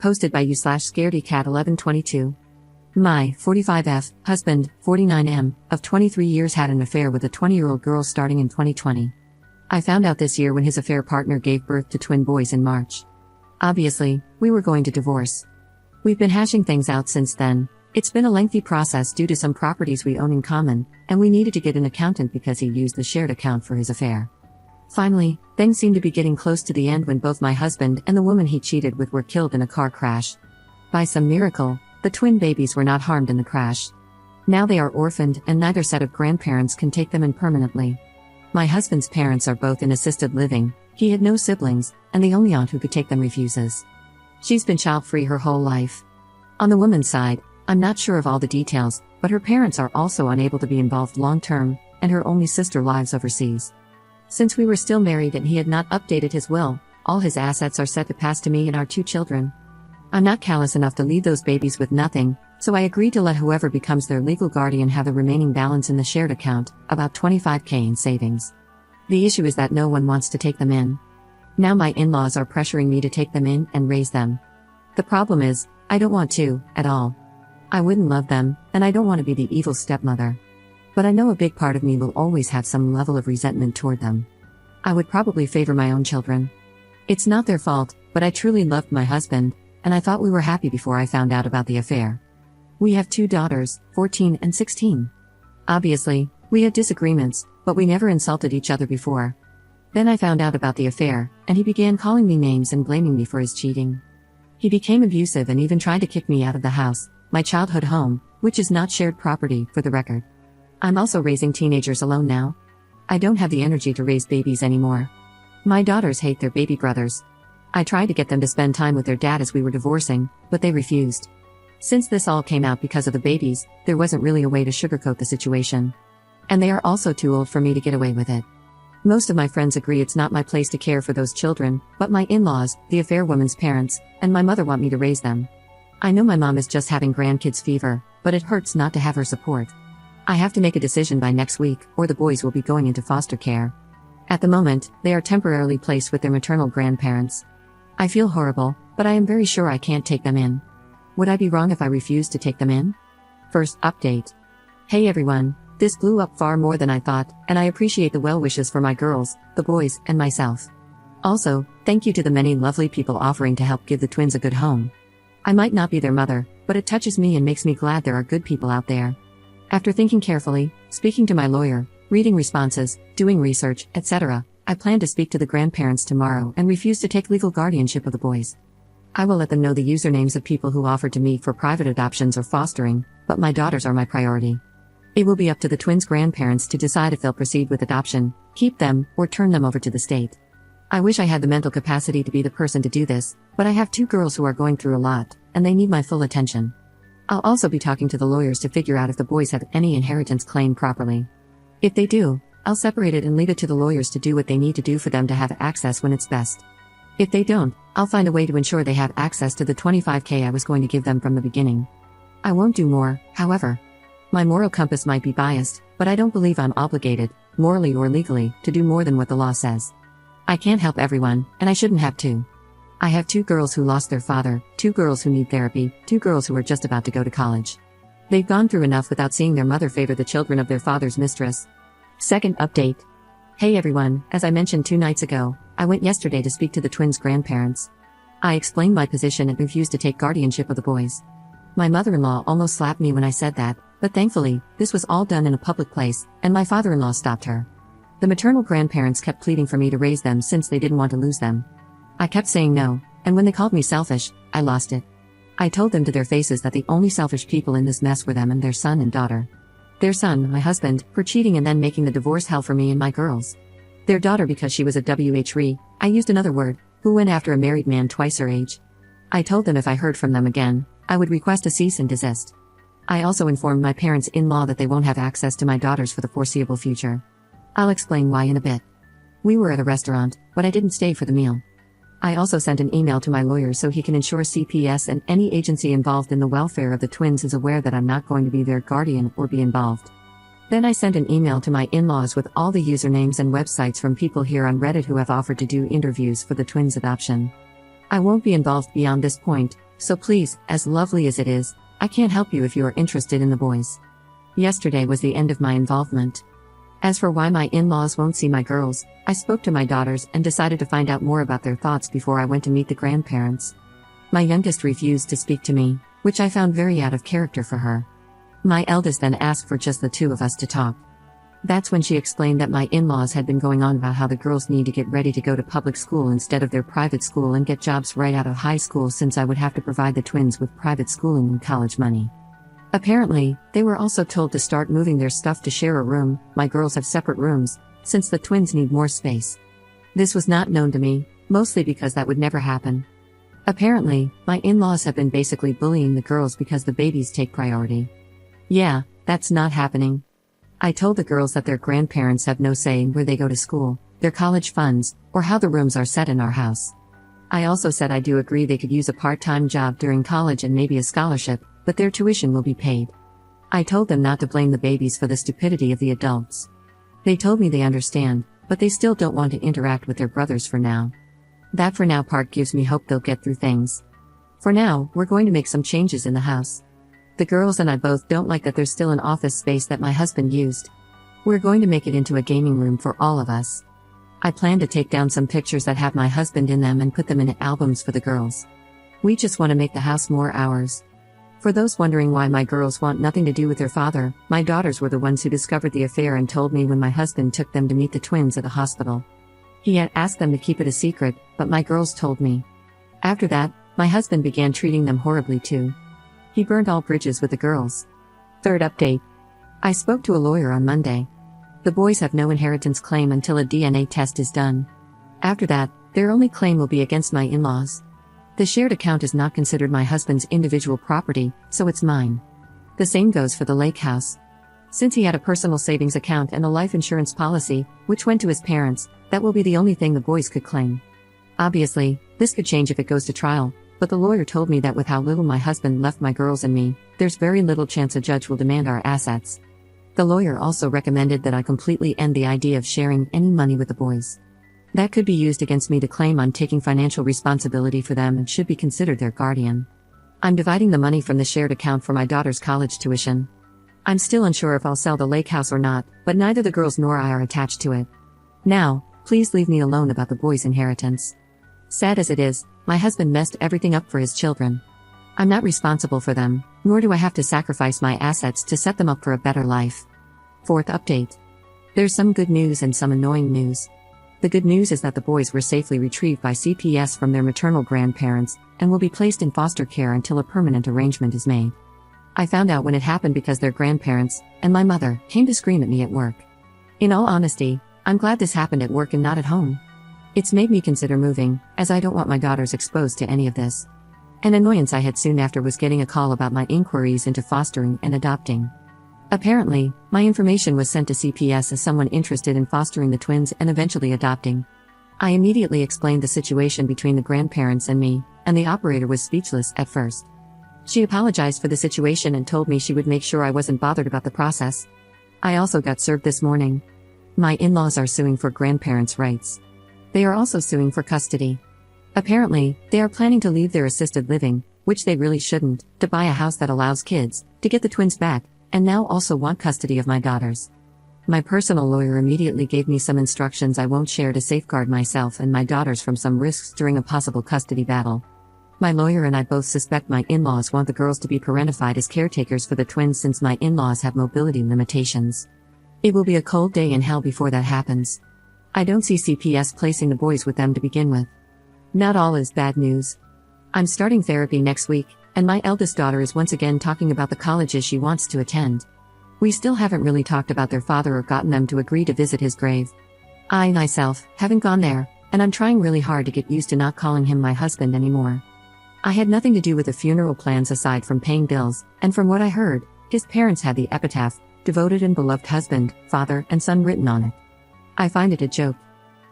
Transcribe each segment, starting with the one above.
Posted by you/scaredycat1122. My 45F husband, 49M, of 23 years had an affair with a 20-year-old girl starting in 2020. I found out this year when his affair partner gave birth to twin boys in March. Obviously, we were going to divorce. We've been hashing things out since then. It's been a lengthy process due to some properties we own in common, and we needed to get an accountant because he used the shared account for his affair. Finally, things seemed to be getting close to the end when both my husband and the woman he cheated with were killed in a car crash. By some miracle, the twin babies were not harmed in the crash. Now they are orphaned and neither set of grandparents can take them in permanently. My husband's parents are both in assisted living, he had no siblings, and the only aunt who could take them refuses. She's been child-free her whole life. On the woman's side, I'm not sure of all the details, but her parents are also unable to be involved long-term, and her only sister lives overseas. Since we were still married and he had not updated his will, all his assets are set to pass to me and our 2 children. I'm not callous enough to leave those babies with nothing, so I agreed to let whoever becomes their legal guardian have the remaining balance in the shared account, about $25,000 in savings. The issue is that no one wants to take them in. Now my in-laws are pressuring me to take them in and raise them. The problem is, I don't want to, at all. I wouldn't love them, and I don't want to be the evil stepmother. But I know a big part of me will always have some level of resentment toward them. I would probably favor my own children. It's not their fault, but I truly loved my husband, and I thought we were happy before I found out about the affair. We have 2 daughters, 14 and 16. Obviously, we had disagreements, but we never insulted each other before. Then I found out about the affair, and he began calling me names and blaming me for his cheating. He became abusive and even tried to kick me out of the house, my childhood home, which is not shared property, for the record. I'm also raising teenagers alone now. I don't have the energy to raise babies anymore. My daughters hate their baby brothers. I tried to get them to spend time with their dad as we were divorcing, but they refused. Since this all came out because of the babies, there wasn't really a way to sugarcoat the situation. And they are also too old for me to get away with it. Most of my friends agree it's not my place to care for those children, but my in-laws, the affair woman's parents, and my mother want me to raise them. I know my mom is just having grandkids fever, but it hurts not to have her support. I have to make a decision by next week, or the boys will be going into foster care. At the moment, they are temporarily placed with their maternal grandparents. I feel horrible, but I am very sure I can't take them in. Would I be wrong if I refused to take them in? First update. Hey everyone, this blew up far more than I thought, and I appreciate the well wishes for my girls, the boys, and myself. Also, thank you to the many lovely people offering to help give the twins a good home. I might not be their mother, but it touches me and makes me glad there are good people out there. After thinking carefully, speaking to my lawyer, reading responses, doing research, etc., I plan to speak to the grandparents tomorrow and refuse to take legal guardianship of the boys. I will let them know the usernames of people who offered to me for private adoptions or fostering, but my daughters are my priority. It will be up to the twins' grandparents to decide if they'll proceed with adoption, keep them, or turn them over to the state. I wish I had the mental capacity to be the person to do this, but I have 2 girls who are going through a lot, and they need my full attention. I'll also be talking to the lawyers to figure out if the boys have any inheritance claim properly. If they do, I'll separate it and leave it to the lawyers to do what they need to do for them to have access when it's best. If they don't, I'll find a way to ensure they have access to the $25,000 I was going to give them from the beginning. I won't do more, however. My moral compass might be biased, but I don't believe I'm obligated, morally or legally, to do more than what the law says. I can't help everyone, and I shouldn't have to. I have 2 girls who lost their father, 2 girls who need therapy, 2 girls who are just about to go to college. They've gone through enough without seeing their mother favor the children of their father's mistress. Second update. Hey everyone, as I mentioned 2 nights ago, I went yesterday to speak to the twins' grandparents. I explained my position and refused to take guardianship of the boys. My mother-in-law almost slapped me when I said that, but thankfully, this was all done in a public place, and my father-in-law stopped her. The maternal grandparents kept pleading for me to raise them since they didn't want to lose them. I kept saying no, and when they called me selfish, I lost it. I told them to their faces that the only selfish people in this mess were them and their son and daughter. Their son, my husband, for cheating and then making the divorce hell for me and my girls. Their daughter because she was a WHRE, I used another word, who went after a married man twice her age. I told them if I heard from them again, I would request a cease and desist. I also informed my parents-in-law that they won't have access to my daughters for the foreseeable future. I'll explain why in a bit. We were at a restaurant, but I didn't stay for the meal. I also sent an email to my lawyer so he can ensure CPS and any agency involved in the welfare of the twins is aware that I'm not going to be their guardian or be involved. Then I sent an email to my in-laws with all the usernames and websites from people here on Reddit who have offered to do interviews for the twins' adoption. I won't be involved beyond this point, so please, as lovely as it is, I can't help you if you are interested in the boys. Yesterday was the end of my involvement. As for why my in-laws won't see my girls, I spoke to my daughters and decided to find out more about their thoughts before I went to meet the grandparents. My youngest refused to speak to me, which I found very out of character for her. My eldest then asked for just the two of us to talk. That's when she explained that my in-laws had been going on about how the girls need to get ready to go to public school instead of their private school and get jobs right out of high school, since I would have to provide the twins with private schooling and college money. Apparently, they were also told to start moving their stuff to share a room. My girls have separate rooms, since the twins need more space. This was not known to me, mostly because that would never happen. Apparently, my in-laws have been basically bullying the girls because the babies take priority. Yeah, that's not happening. I told the girls that their grandparents have no say in where they go to school, their college funds, or how the rooms are set in our house. I also said I do agree they could use a part-time job during college and maybe a scholarship, but their tuition will be paid. I told them not to blame the babies for the stupidity of the adults. They told me they understand, but they still don't want to interact with their brothers for now. That for now part gives me hope they'll get through things. For now, we're going to make some changes in the house. The girls and I both don't like that there's still an office space that my husband used. We're going to make it into a gaming room for all of us. I plan to take down some pictures that have my husband in them and put them in albums for the girls. We just want to make the house more ours. For those wondering why my girls want nothing to do with their father, my daughters were the ones who discovered the affair and told me when my husband took them to meet the twins at the hospital. He had asked them to keep it a secret, but my girls told me. After that, my husband began treating them horribly too. He burned all bridges with the girls. Third update. I spoke to a lawyer on Monday. The boys have no inheritance claim until a DNA test is done. After that, their only claim will be against my in-laws. The shared account is not considered my husband's individual property, so it's mine. The same goes for the lake house. Since he had a personal savings account and a life insurance policy, which went to his parents, that will be the only thing the boys could claim. Obviously, this could change if it goes to trial, but the lawyer told me that with how little my husband left my girls and me, there's very little chance a judge will demand our assets. The lawyer also recommended that I completely end the idea of sharing any money with the boys. That could be used against me to claim I'm taking financial responsibility for them and should be considered their guardian. I'm dividing the money from the shared account for my daughter's college tuition. I'm still unsure if I'll sell the lake house or not, but neither the girls nor I are attached to it. Now, please leave me alone about the boys' inheritance. Sad as it is, my husband messed everything up for his children. I'm not responsible for them, nor do I have to sacrifice my assets to set them up for a better life. Fourth update. There's some good news and some annoying news. The good news is that the boys were safely retrieved by CPS from their maternal grandparents and will be placed in foster care until a permanent arrangement is made. I found out when it happened because their grandparents, and my mother, came to scream at me at work. In all honesty, I'm glad this happened at work and not at home. It's made me consider moving, as I don't want my daughters exposed to any of this. An annoyance I had soon after was getting a call about my inquiries into fostering and adopting. Apparently, my information was sent to CPS as someone interested in fostering the twins and eventually adopting. I immediately explained the situation between the grandparents and me, and the operator was speechless at first. She apologized for the situation and told me she would make sure I wasn't bothered about the process. I also got served this morning. My in-laws are suing for grandparents' rights. They are also suing for custody. Apparently, they are planning to leave their assisted living, which they really shouldn't, to buy a house that allows kids, to get the twins back, and now also want custody of my daughters. My personal lawyer immediately gave me some instructions I won't share to safeguard myself and my daughters from some risks during a possible custody battle. My lawyer and I both suspect my in-laws want the girls to be parentified as caretakers for the twins since my in-laws have mobility limitations. It will be a cold day in hell before that happens. I don't see CPS placing the boys with them to begin with. Not all is bad news. I'm starting therapy next week, and my eldest daughter is once again talking about the colleges she wants to attend. We still haven't really talked about their father or gotten them to agree to visit his grave. I, myself, haven't gone there, and I'm trying really hard to get used to not calling him my husband anymore. I had nothing to do with the funeral plans aside from paying bills, and from what I heard, his parents had the epitaph, devoted and beloved husband, father, and son written on it. I find it a joke.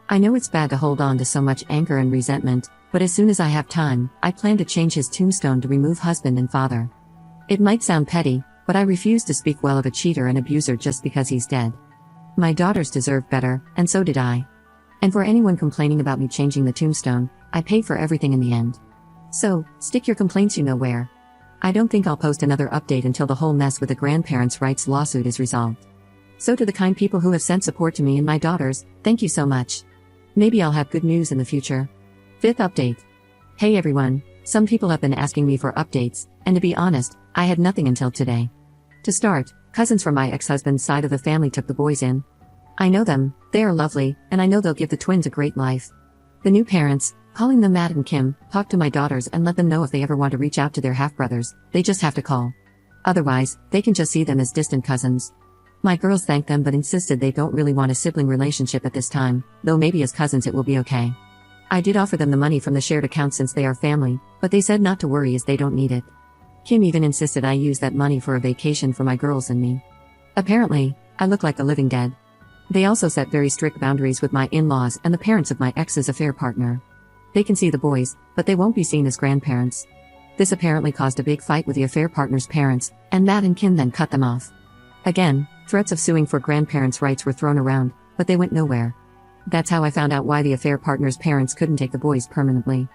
I know it's bad to hold on to so much anger and resentment, but as soon as I have time, I plan to change his tombstone to remove husband and father. It might sound petty, but I refuse to speak well of a cheater and abuser just because he's dead. My daughters deserve better, and so did I. And for anyone complaining about me changing the tombstone, I paid for everything in the end. So, stick your complaints you know where. I don't think I'll post another update until the whole mess with the grandparents' rights lawsuit is resolved. So to the kind people who have sent support to me and my daughters, thank you so much. Maybe I'll have good news in the future. 5th update. Hey everyone, some people have been asking me for updates, and to be honest, I had nothing until today. To start, cousins from my ex-husband's side of the family took the boys in. I know them, they are lovely, and I know they'll give the twins a great life. The new parents, calling them Matt and Kim, talk to my daughters and let them know if they ever want to reach out to their half-brothers, they just have to call. Otherwise, they can just see them as distant cousins. My girls thanked them but insisted they don't really want a sibling relationship at this time, though maybe as cousins it will be okay. I did offer them the money from the shared account since they are family, but they said not to worry as they don't need it. Kim even insisted I use that money for a vacation for my girls and me. Apparently, I look like the living dead. They also set very strict boundaries with my in-laws and the parents of my ex's affair partner. They can see the boys, but they won't be seen as grandparents. This apparently caused a big fight with the affair partner's parents, and Matt and Kim then cut them off. Again, threats of suing for grandparents' rights were thrown around, but they went nowhere. That's how I found out why the affair partner's parents couldn't take the boys permanently.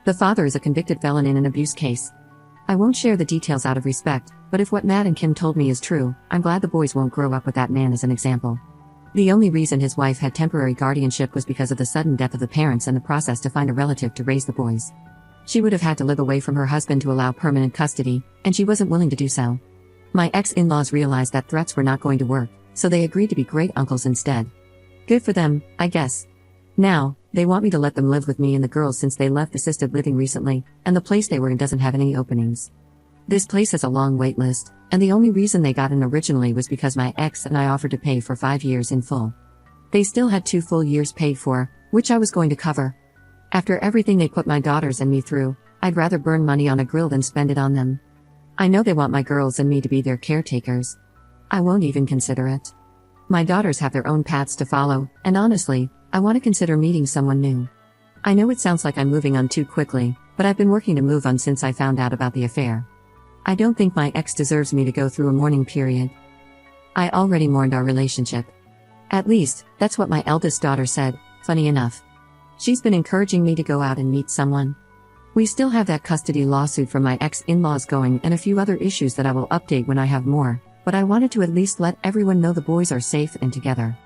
The father is a convicted felon in an abuse case. I won't share the details out of respect, but if what Matt and Kim told me is true, I'm glad the boys won't grow up with that man as an example. The only reason his wife had temporary guardianship was because of the sudden death of the parents and the process to find a relative to raise the boys. She would have had to live away from her husband to allow permanent custody, and she wasn't willing to do so. My ex-in-laws realized that threats were not going to work, so they agreed to be great uncles instead. Good for them, I guess. Now, they want me to let them live with me and the girls since they left assisted living recently, and the place they were in doesn't have any openings. This place has a long wait list, and the only reason they got in originally was because my ex and I offered to pay for 5 years in full. They still had 2 full years paid for, which I was going to cover. After everything they put my daughters and me through, I'd rather burn money on a grill than spend it on them. I know they want my girls and me to be their caretakers. I won't even consider it. My daughters have their own paths to follow, and honestly, I want to consider meeting someone new. I know it sounds like I'm moving on too quickly, but I've been working to move on since I found out about the affair. I don't think my ex deserves me to go through a mourning period. I already mourned our relationship. At least, that's what my eldest daughter said, funny enough. She's been encouraging me to go out and meet someone. We still have that custody lawsuit from my ex-in-laws going and a few other issues that I will update when I have more, but I wanted to at least let everyone know the boys are safe and together.